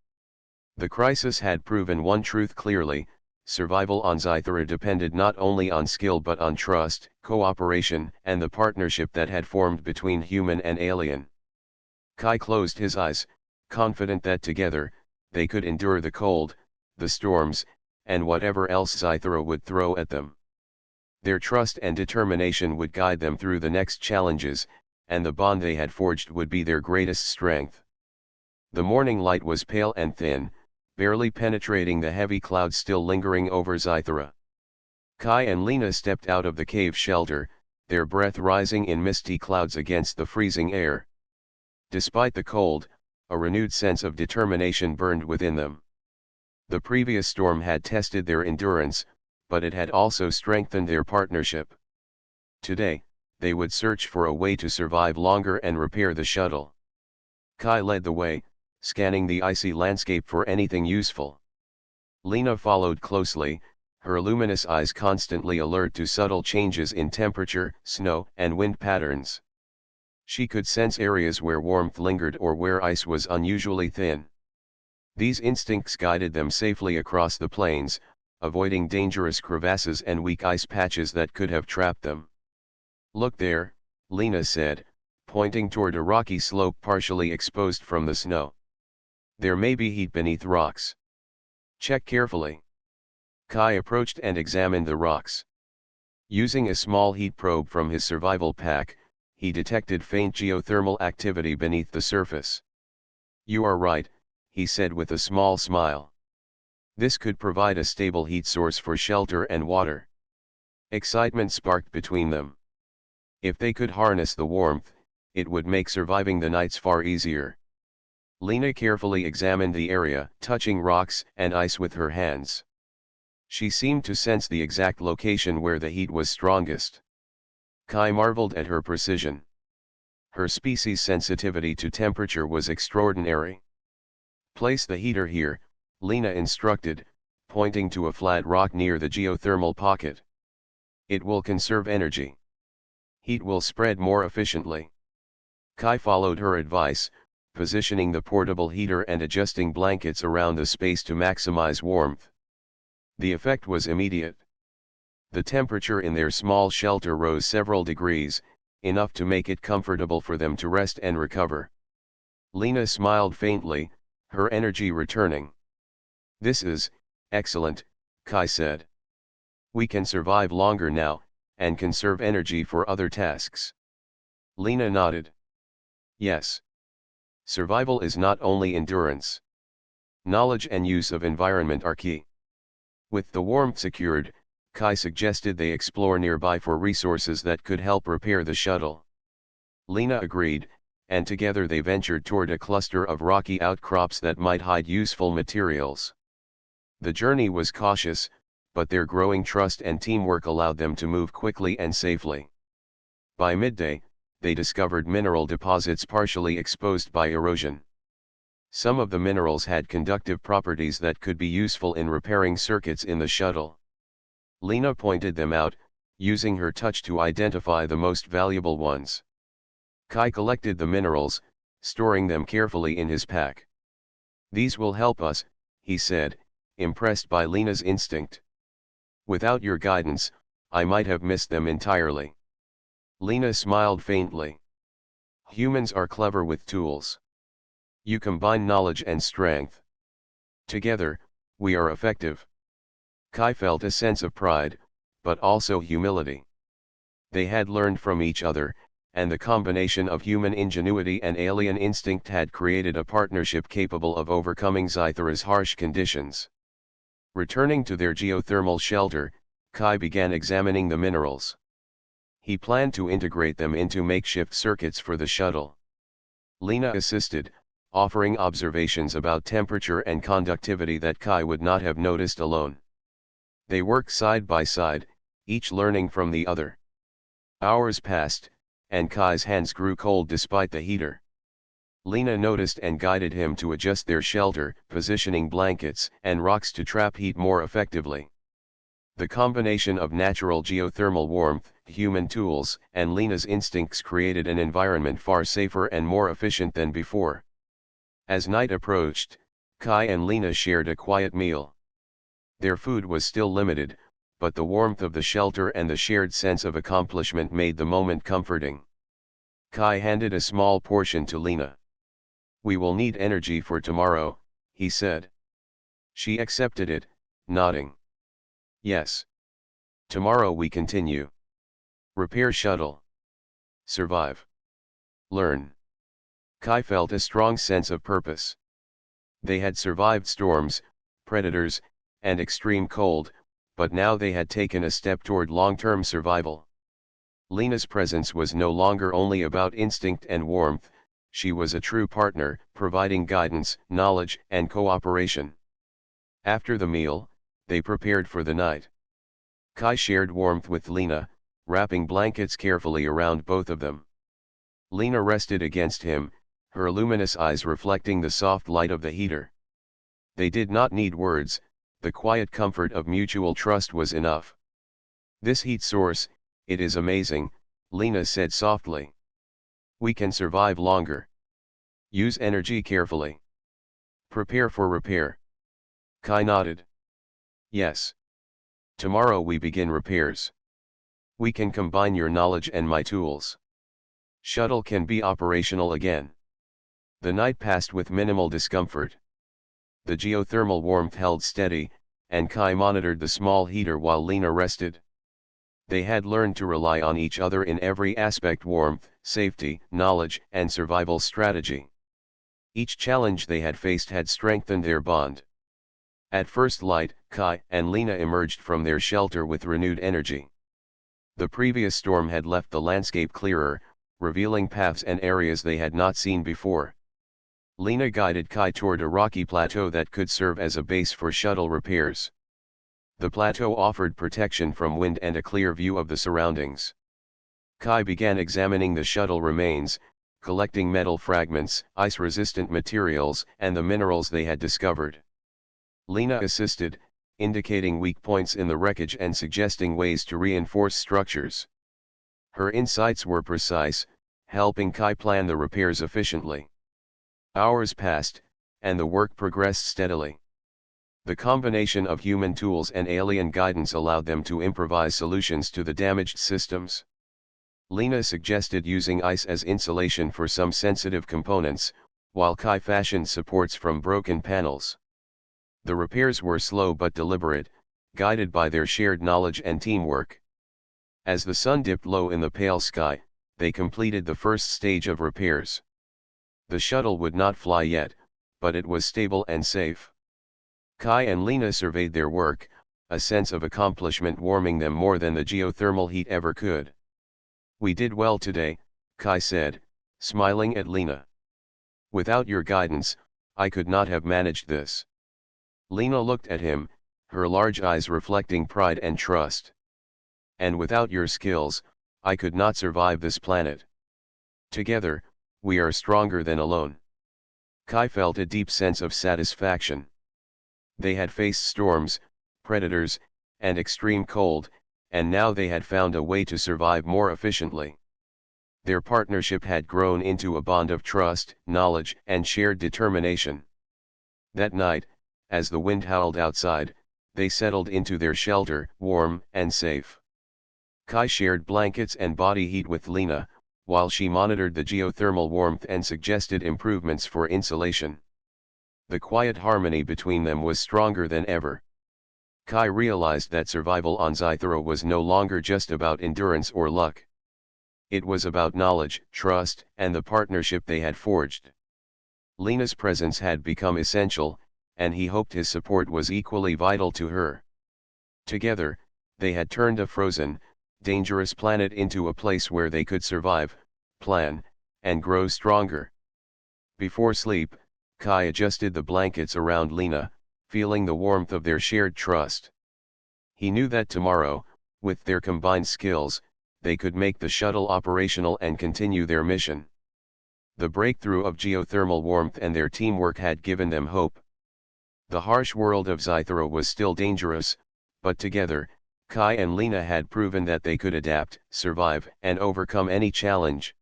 The crisis had proven one truth clearly: survival on Zythera depended not only on skill but on trust, cooperation, and the partnership that had formed between human and alien. Kai closed his eyes, confident that together, they could endure the cold, the storms, and whatever else Zythera would throw at them. Their trust and determination would guide them through the next challenges, and the bond they had forged would be their greatest strength. The morning light was pale and thin, barely penetrating the heavy clouds still lingering over Zythera. Kai and Lena stepped out of the cave shelter, their breath rising in misty clouds against the freezing air. Despite the cold, a renewed sense of determination burned within them. The previous storm had tested their endurance, but it had also strengthened their partnership. Today, they would search for a way to survive longer and repair the shuttle. Kai led the way, scanning the icy landscape for anything useful. Lena followed closely, her luminous eyes constantly alert to subtle changes in temperature, snow, and wind patterns. She could sense areas where warmth lingered or where ice was unusually thin. These instincts guided them safely across the plains, avoiding dangerous crevasses and weak ice patches that could have trapped them. "Look there," Lena said, pointing toward a rocky slope partially exposed from the snow. "There may be heat beneath rocks. Check carefully." Kai approached and examined the rocks. Using a small heat probe from his survival pack, he detected faint geothermal activity beneath the surface. "You are right," he said with a small smile. "This could provide a stable heat source for shelter and water." Excitement sparked between them. If they could harness the warmth, it would make surviving the nights far easier. Lena carefully examined the area, touching rocks and ice with her hands. She seemed to sense the exact location where the heat was strongest. Kai marveled at her precision. Her species' sensitivity to temperature was extraordinary. "Place the heater here," Lena instructed, pointing to a flat rock near the geothermal pocket. "It will conserve energy. Heat will spread more efficiently." Kai followed her advice, positioning the portable heater and adjusting blankets around the space to maximize warmth. The effect was immediate. The temperature in their small shelter rose several degrees, enough to make it comfortable for them to rest and recover. Lena smiled faintly, her energy returning. "This is excellent," Kai said. "We can survive longer now, and conserve energy for other tasks." Lena nodded. "Yes. Survival is not only endurance. Knowledge and use of environment are key." With the warmth secured, Kai suggested they explore nearby for resources that could help repair the shuttle. Lena agreed, and together they ventured toward a cluster of rocky outcrops that might hide useful materials. The journey was cautious, but their growing trust and teamwork allowed them to move quickly and safely. By midday, they discovered mineral deposits partially exposed by erosion. Some of the minerals had conductive properties that could be useful in repairing circuits in the shuttle. Lena pointed them out, using her touch to identify the most valuable ones. Kai collected the minerals, storing them carefully in his pack. "These will help us," he said, impressed by Lena's instinct. "Without your guidance, I might have missed them entirely." Lena smiled faintly. "Humans are clever with tools. You combine knowledge and strength. Together, we are effective." Kai felt a sense of pride, but also humility. They had learned from each other, and the combination of human ingenuity and alien instinct had created a partnership capable of overcoming Zythera's harsh conditions. Returning to their geothermal shelter, Kai began examining the minerals. He planned to integrate them into makeshift circuits for the shuttle. Lena assisted, offering observations about temperature and conductivity that Kai would not have noticed alone. They worked side by side, each learning from the other. Hours passed, and Kai's hands grew cold despite the heater. Lena noticed and guided him to adjust their shelter, positioning blankets and rocks to trap heat more effectively. The combination of natural geothermal warmth, human tools, and Lena's instincts created an environment far safer and more efficient than before. As night approached, Kai and Lena shared a quiet meal. Their food was still limited, but the warmth of the shelter and the shared sense of accomplishment made the moment comforting. Kai handed a small portion to Lena. "We will need energy for tomorrow," he said. She accepted it, nodding. "Yes. Tomorrow we continue. Repair shuttle. Survive. Learn." Kai felt a strong sense of purpose. They had survived storms, predators, and extreme cold, but now they had taken a step toward long-term survival. Lena's presence was no longer only about instinct and warmth, she was a true partner, providing guidance, knowledge, and cooperation. After the meal, they prepared for the night. Kai shared warmth with Lena, wrapping blankets carefully around both of them. Lena rested against him, her luminous eyes reflecting the soft light of the heater. They did not need words, the quiet comfort of mutual trust was enough. "This heat source, it is amazing," Lena said softly. "We can survive longer. Use energy carefully. Prepare for repair." Kai nodded. "Yes. Tomorrow we begin repairs. We can combine your knowledge and my tools. Shuttle can be operational again." The night passed with minimal discomfort. The geothermal warmth held steady, and Kai monitored the small heater while Lena rested. They had learned to rely on each other in every aspect: warmth, safety, knowledge, and survival strategy. Each challenge they had faced had strengthened their bond. At first light, Kai and Lena emerged from their shelter with renewed energy. The previous storm had left the landscape clearer, revealing paths and areas they had not seen before. Lena guided Kai toward a rocky plateau that could serve as a base for shuttle repairs. The plateau offered protection from wind and a clear view of the surroundings. Kai began examining the shuttle remains, collecting metal fragments, ice-resistant materials, and the minerals they had discovered. Lena assisted, indicating weak points in the wreckage and suggesting ways to reinforce structures. Her insights were precise, helping Kai plan the repairs efficiently. Hours passed, and the work progressed steadily. The combination of human tools and alien guidance allowed them to improvise solutions to the damaged systems. Lena suggested using ice as insulation for some sensitive components, while Kai fashioned supports from broken panels. The repairs were slow but deliberate, guided by their shared knowledge and teamwork. As the sun dipped low in the pale sky, they completed the first stage of repairs. The shuttle would not fly yet, but it was stable and safe. Kai and Lena surveyed their work, a sense of accomplishment warming them more than the geothermal heat ever could. "We did well today," Kai said, smiling at Lena. "Without your guidance, I could not have managed this." Lena looked at him, her large eyes reflecting pride and trust. "And without your skills, I could not survive this planet. Together, we are stronger than alone." Kai felt a deep sense of satisfaction. They had faced storms, predators, and extreme cold, and now they had found a way to survive more efficiently. Their partnership had grown into a bond of trust, knowledge, and shared determination. That night, as the wind howled outside, they settled into their shelter, warm and safe. Kai shared blankets and body heat with Lena, while she monitored the geothermal warmth and suggested improvements for insulation. The quiet harmony between them was stronger than ever. Kai realized that survival on Zythera was no longer just about endurance or luck. It was about knowledge, trust, and the partnership they had forged. Lena's presence had become essential, and he hoped his support was equally vital to her. Together, they had turned a frozen, dangerous planet into a place where they could survive, plan, and grow stronger. Before sleep, Kai adjusted the blankets around Lena, feeling the warmth of their shared trust. He knew that tomorrow, with their combined skills, they could make the shuttle operational and continue their mission. The breakthrough of geothermal warmth and their teamwork had given them hope. The harsh world of Zythera was still dangerous, but together, Kai and Lena had proven that they could adapt, survive, and overcome any challenge.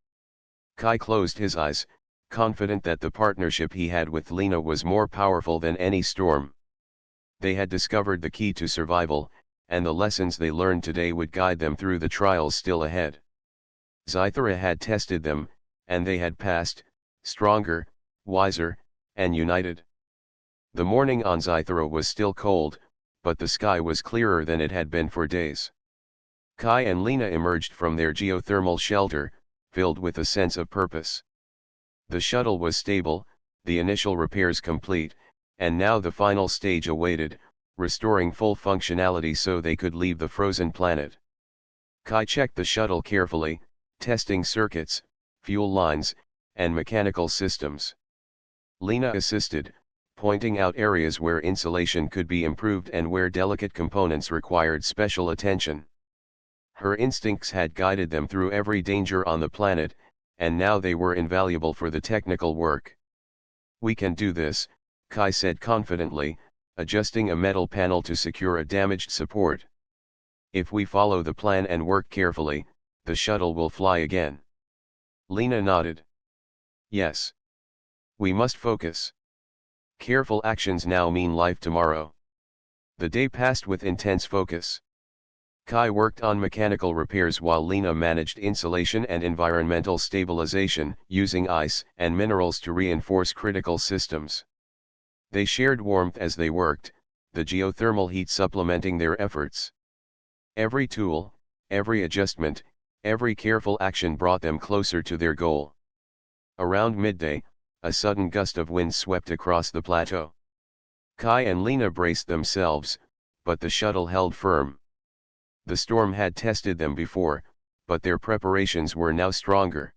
Kai closed his eyes, confident that the partnership he had with Lena was more powerful than any storm. They had discovered the key to survival, and the lessons they learned today would guide them through the trials still ahead. Zythera had tested them, and they had passed, stronger, wiser, and united. The morning on Zythera was still cold, but the sky was clearer than it had been for days. Kai and Lena emerged from their geothermal shelter, filled with a sense of purpose. The shuttle was stable, the initial repairs complete, and now the final stage awaited, restoring full functionality so they could leave the frozen planet. Kai checked the shuttle carefully, testing circuits, fuel lines, and mechanical systems. Lena assisted, pointing out areas where insulation could be improved and where delicate components required special attention. Her instincts had guided them through every danger on the planet, and now they were invaluable for the technical work. "We can do this," Kai said confidently, adjusting a metal panel to secure a damaged support. "If we follow the plan and work carefully, the shuttle will fly again." Lena nodded. "Yes. We must focus. Careful actions now mean life tomorrow." The day passed with intense focus. Kai worked on mechanical repairs while Lena managed insulation and environmental stabilization, using ice and minerals to reinforce critical systems. They shared warmth as they worked, the geothermal heat supplementing their efforts. Every tool, every adjustment, every careful action brought them closer to their goal. Around midday, a sudden gust of wind swept across the plateau. Kai and Lena braced themselves, but the shuttle held firm. The storm had tested them before, but their preparations were now stronger.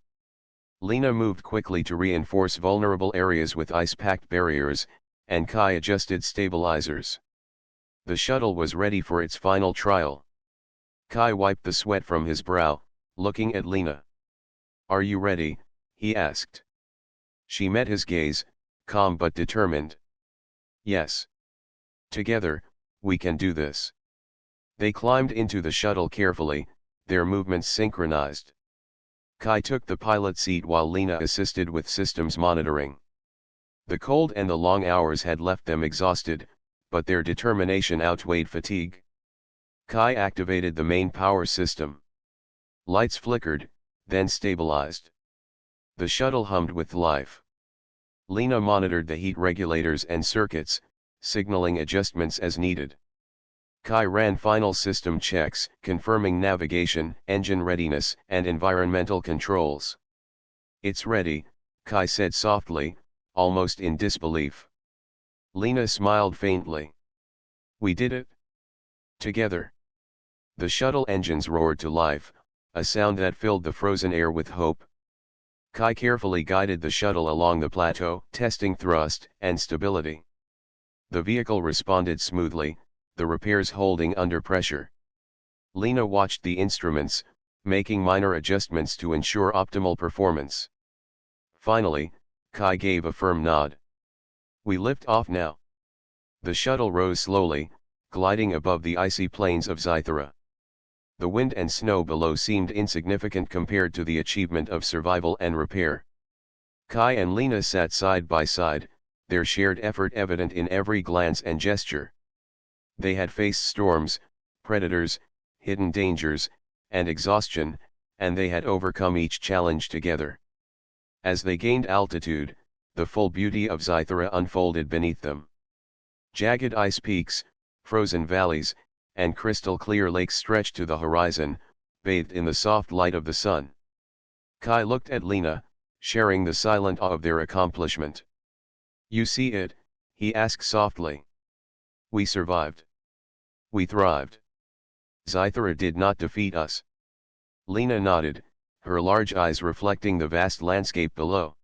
Lena moved quickly to reinforce vulnerable areas with ice-packed barriers, and Kai adjusted stabilizers. The shuttle was ready for its final trial. Kai wiped the sweat from his brow, looking at Lena. "Are you ready?" he asked. She met his gaze, calm but determined. "Yes. Together, we can do this." They climbed into the shuttle carefully, their movements synchronized. Kai took the pilot seat while Lena assisted with systems monitoring. The cold and the long hours had left them exhausted, but their determination outweighed fatigue. Kai activated the main power system. Lights flickered, then stabilized. The shuttle hummed with life. Lena monitored the heat regulators and circuits, signaling adjustments as needed. Kai ran final system checks, confirming navigation, engine readiness, and environmental controls. "It's ready," Kai said softly, almost in disbelief. Lena smiled faintly. "We did it. Together." The shuttle engines roared to life, a sound that filled the frozen air with hope. Kai carefully guided the shuttle along the plateau, testing thrust and stability. The vehicle responded smoothly, the repairs holding under pressure. Lena watched the instruments, making minor adjustments to ensure optimal performance. Finally, Kai gave a firm nod. "We lift off now." The shuttle rose slowly, gliding above the icy plains of Zythera. The wind and snow below seemed insignificant compared to the achievement of survival and repair. Kai and Lena sat side by side, their shared effort evident in every glance and gesture. They had faced storms, predators, hidden dangers, and exhaustion, and they had overcome each challenge together. As they gained altitude, the full beauty of Zythera unfolded beneath them. Jagged ice peaks, frozen valleys, and crystal-clear lakes stretched to the horizon, bathed in the soft light of the sun. Kai looked at Lena, sharing the silent awe of their accomplishment. "You see it?" he asked softly. "We survived. We thrived. Zythera did not defeat us." Lena nodded, her large eyes reflecting the vast landscape below.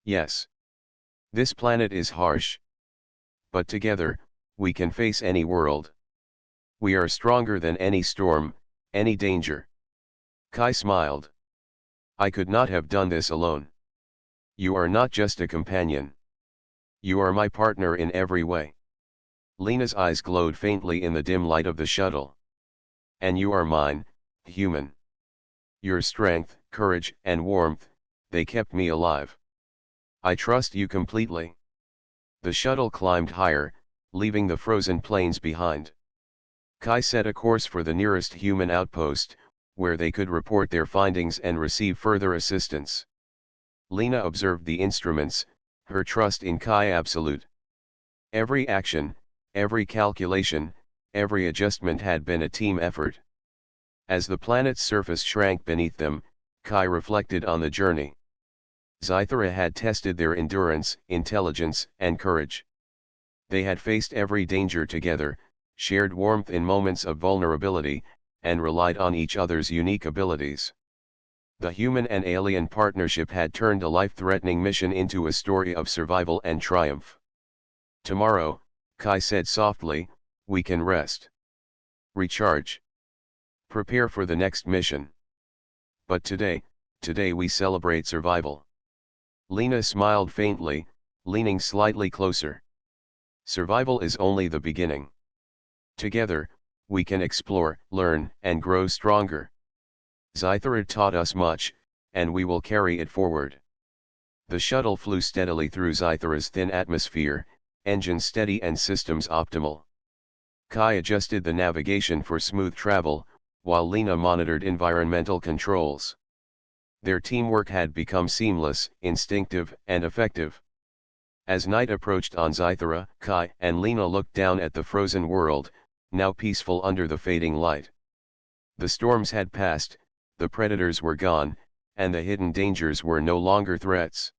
"Yes. This planet is harsh. But together, we can face any world. We are stronger than any storm, any danger." Kai smiled. "I could not have done this alone. You are not just a companion. You are my partner in every way." Lena's eyes glowed faintly in the dim light of the shuttle. "And you are mine, human. Your strength, courage, and warmth, they kept me alive. I trust you completely." The shuttle climbed higher, leaving the frozen plains behind. Kai set a course for the nearest human outpost, where they could report their findings and receive further assistance. Lena observed the instruments, her trust in Kai absolute. Every action, every calculation, every adjustment had been a team effort. As the planet's surface shrank beneath them, Kai reflected on the journey. Zythera had tested their endurance, intelligence, and courage. They had faced every danger together, shared warmth in moments of vulnerability, and relied on each other's unique abilities. The human and alien partnership had turned a life-threatening mission into a story of survival and triumph. "Tomorrow," Kai said softly, "we can rest. Recharge. Prepare for the next mission. But today we celebrate survival." Lena smiled faintly, leaning slightly closer. "Survival is only the beginning. Together, we can explore, learn, and grow stronger. Zythera taught us much, and we will carry it forward." The shuttle flew steadily through Zythera's thin atmosphere, engines steady and systems optimal. Kai adjusted the navigation for smooth travel, while Lena monitored environmental controls. Their teamwork had become seamless, instinctive, and effective. As night approached on Zythera, Kai and Lena looked down at the frozen world, now peaceful under the fading light. The storms had passed, the predators were gone, and the hidden dangers were no longer threats.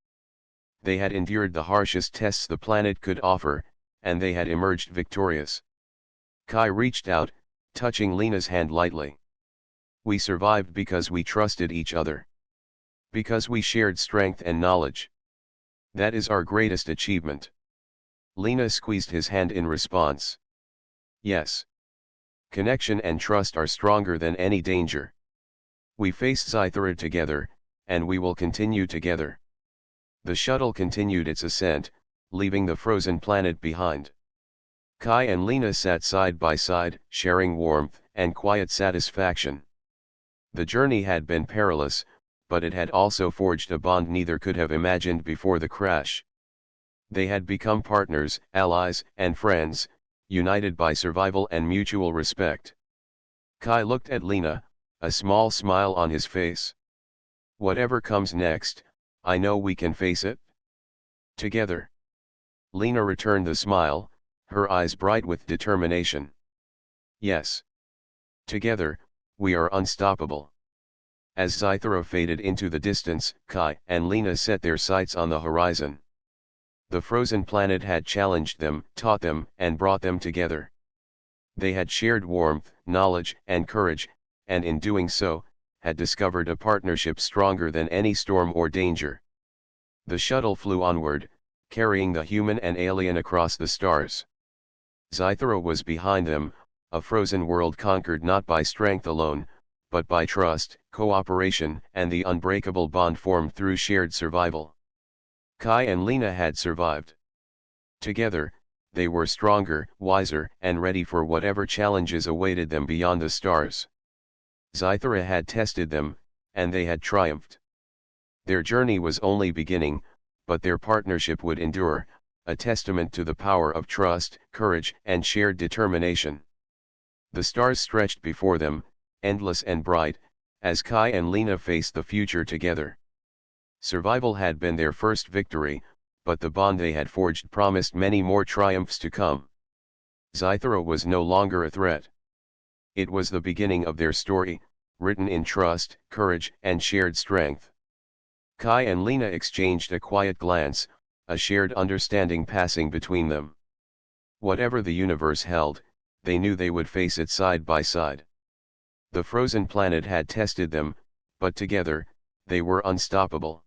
They had endured the harshest tests the planet could offer, and they had emerged victorious. Kai reached out, touching Lena's hand lightly. "We survived because we trusted each other. Because we shared strength and knowledge. That is our greatest achievement." Lena squeezed his hand in response. "Yes. Connection and trust are stronger than any danger. We faced Zythera together, and we will continue together." The shuttle continued its ascent, leaving the frozen planet behind. Kai and Lena sat side by side, sharing warmth and quiet satisfaction. The journey had been perilous, but it had also forged a bond neither could have imagined before the crash. They had become partners, allies, and friends, united by survival and mutual respect. Kai looked at Lena, a small smile on his face. "Whatever comes next, I know we can face it. Together." Lena returned the smile, her eyes bright with determination. "Yes. Together, we are unstoppable." As Zythera faded into the distance, Kai and Lena set their sights on the horizon. The frozen planet had challenged them, taught them, and brought them together. They had shared warmth, knowledge, and courage, and in doing so, had discovered a partnership stronger than any storm or danger. The shuttle flew onward, carrying the human and alien across the stars. Zythera was behind them, a frozen world conquered not by strength alone, but by trust, cooperation, and the unbreakable bond formed through shared survival. Kai and Lena had survived. Together, they were stronger, wiser, and ready for whatever challenges awaited them beyond the stars. Zythera had tested them, and they had triumphed. Their journey was only beginning, but their partnership would endure, a testament to the power of trust, courage, and shared determination. The stars stretched before them, endless and bright, as Kai and Lena faced the future together. Survival had been their first victory, but the bond they had forged promised many more triumphs to come. Zythera was no longer a threat. It was the beginning of their story, written in trust, courage, and shared strength. Kai and Lena exchanged a quiet glance, a shared understanding passing between them. Whatever the universe held, they knew they would face it side by side. The frozen planet had tested them, but together, they were unstoppable.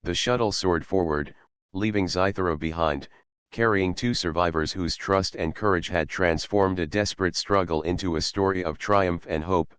The shuttle soared forward, leaving Zythera behind, carrying two survivors whose trust and courage had transformed a desperate struggle into a story of triumph and hope.